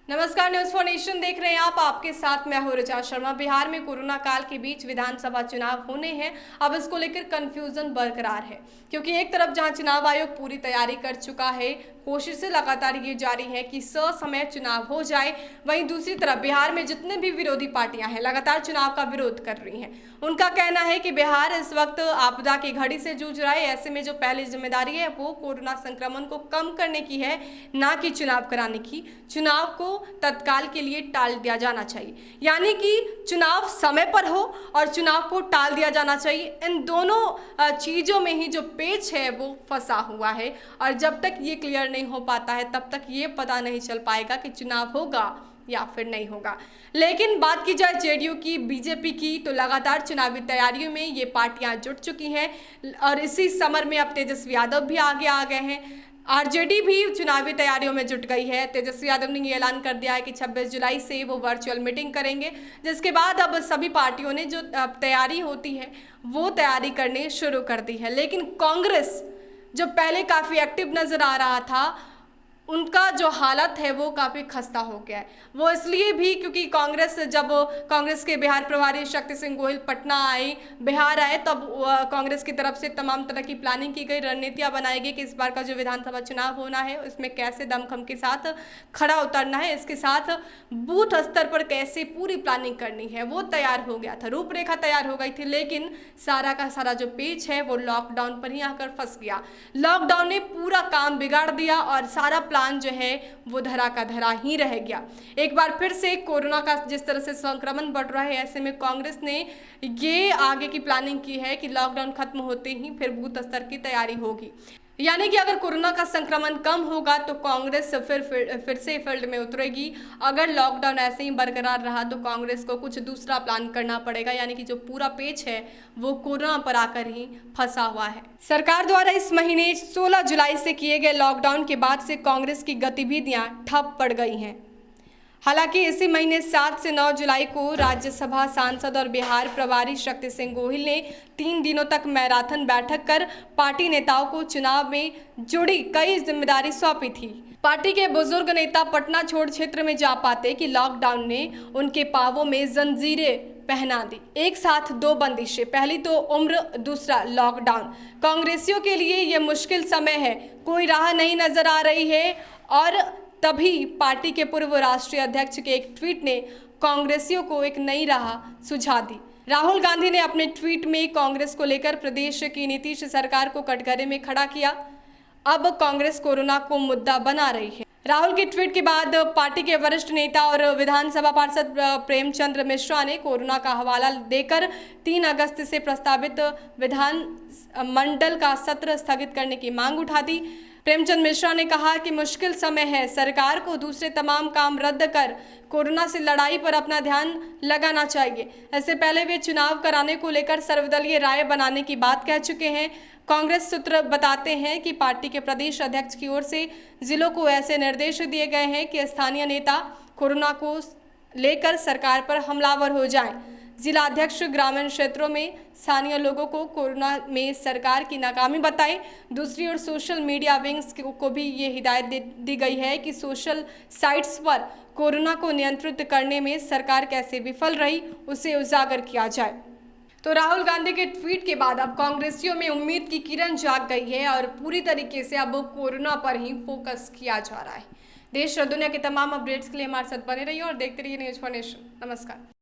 नमस्कार, news for nation देख रहे हैं आप। आपके साथ मैं हूं ऋचा शर्मा। बिहार में कोरोना काल के बीच विधानसभा चुनाव होने हैं। अब इसको लेकर कंफ्यूजन बरकरार है, क्योंकि एक तरफ जहां चुनाव आयोग पूरी तैयारी कर चुका है, कोशिशें लगातार ये जारी है कि ससमय चुनाव हो जाए, वहीं दूसरी तरफ बिहार में जितने भी विरोधी पार्टियां हैं लगातार चुनाव का विरोध कर रही हैं। उनका कहना है कि बिहार इस वक्त आपदा की घड़ी से जूझ रहा है। ऐसे में जो पहली जिम्मेदारी है वो कोरोना संक्रमण को कम करने की है, ना कि चुनाव कराने की। चुनाव को तत्काल के लिए टाल दिया जाना चाहिए, यानी कि चुनाव समय पर हो और चुनाव को टाल दिया जाना चाहिए। इन दोनों चीजों में ही जो पेच है वो फंसा हुआ है, और जब तक ये क्लियर नहीं हो पाता है तब तक ये पता नहीं चल पाएगा कि चुनाव होगा या फिर नहीं होगा। लेकिन बात की जाए जेडीयू की, बीजेपी की, तो लगातार चुनावी तैयारियों में ये पार्टियां जुट चुकी हैं, और इसी समर में अब तेजस्वी यादव भी आगे आ गए हैं। आरजेडी भी चुनावी तैयारियों में जुट गई है। तेजस्वी यादव ने ये ऐलान कर दिया है कि 26 जुलाई से वो वर्चुअल मीटिंग करेंगे, जिसके बाद अब सभी पार्टियों ने जो तैयारी होती है वो तैयारी करनी शुरू कर दी है। लेकिन कांग्रेस, जो पहले काफ़ी एक्टिव नज़र आ रहा था, उनका जो हालत है वो काफ़ी खस्ता हो गया है। वो इसलिए भी क्योंकि कांग्रेस के बिहार प्रभारी शक्ति सिंह गोहिल पटना बिहार आए, तब कांग्रेस की तरफ से तमाम तरह की प्लानिंग की गई, रणनीतियां बनाई गई कि इस बार का जो विधानसभा चुनाव होना है उसमें कैसे दमखम के साथ खड़ा उतरना है, इसके साथ बूथ स्तर पर कैसे पूरी प्लानिंग करनी है, वो तैयार हो गया था, रूपरेखा तैयार हो गई थी। लेकिन सारा का सारा जो पेच है वो लॉकडाउन पर ही आकर फंस गया। लॉकडाउन ने पूरा काम बिगाड़ दिया और सारा प्लान जो है वो धरा का धरा ही रह गया। एक बार फिर से कोरोना का जिस तरह से संक्रमण बढ़ रहा है, ऐसे में कांग्रेस ने ये आगे की प्लानिंग की है कि लॉकडाउन खत्म होते ही फिर बूथ स्तर की तैयारी होगी। यानी कि अगर कोरोना का संक्रमण कम होगा तो कांग्रेस फिर से फील्ड में उतरेगी। अगर लॉकडाउन ऐसे ही बरकरार रहा तो कांग्रेस को कुछ दूसरा प्लान करना पड़ेगा, यानी कि जो पूरा पेच है वो कोरोना पर आकर ही फंसा हुआ है। सरकार द्वारा इस महीने 16 जुलाई से किए गए लॉकडाउन के बाद से कांग्रेस की गतिविधियां ठप पड़ गई हैं। हालांकि इसी महीने 7 से 9 जुलाई को राज्यसभा सांसद और बिहार प्रभारी शक्ति सिंह गोहिल ने 3 दिनों तक मैराथन बैठक कर पार्टी नेताओं को चुनाव में जुड़ी कई जिम्मेदारी सौंपी थी। पार्टी के बुजुर्ग नेता पटना छोड़ क्षेत्र में जा पाते कि लॉकडाउन ने उनके पांवों में जंजीरें पहना दी। एक साथ दो बंदिशें, पहली तो उम्र, दूसरा लॉकडाउन। कांग्रेसियों के लिए यह मुश्किल समय है, कोई राह नहीं नजर आ रही है। और तभी पार्टी के पूर्व राष्ट्रीय अध्यक्ष के एक ट्वीट ने कांग्रेसियों को एक नई राह सुझा दी। राहुल गांधी ने अपने ट्वीट में कांग्रेस को लेकर प्रदेश की नीतीश सरकार को कटघरे में खड़ा किया। अब कांग्रेस कोरोना को मुद्दा बना रही है। राहुल के ट्वीट के बाद पार्टी के वरिष्ठ नेता और विधानसभा पार्षद प्रेमचंद मिश्रा ने कोरोना का हवाला देकर 3 अगस्त से प्रस्तावित विधानमंडल का सत्र स्थगित करने की मांग उठा दी। प्रेमचंद मिश्रा ने कहा कि मुश्किल समय है, सरकार को दूसरे तमाम काम रद्द कर कोरोना से लड़ाई पर अपना ध्यान लगाना चाहिए। इससे पहले वे चुनाव कराने को लेकर सर्वदलीय राय बनाने की बात कह चुके हैं। कांग्रेस सूत्र बताते हैं कि पार्टी के प्रदेश अध्यक्ष की ओर से जिलों को ऐसे निर्देश दिए गए हैं कि स्थानीय नेता कोरोना को लेकर सरकार पर हमलावर हो जाएं। जिला अध्यक्ष ग्रामीण क्षेत्रों में स्थानीय लोगों को कोरोना में सरकार की नाकामी बताएं। दूसरी ओर सोशल मीडिया विंग्स को भी ये हिदायत दी गई है कि सोशल साइट्स पर कोरोना को नियंत्रित करने में सरकार कैसे विफल रही उसे उजागर किया जाए। तो राहुल गांधी के ट्वीट के बाद अब कांग्रेसियों में उम्मीद की किरण जाग गई है और पूरी तरीके से अब कोरोना पर ही फोकस किया जा रहा है। देश और दुनिया के तमाम अपडेट्स के लिए हमारे साथ बने रहिए और देखते रहिए न्यूज फॉर नेशन। नमस्कार।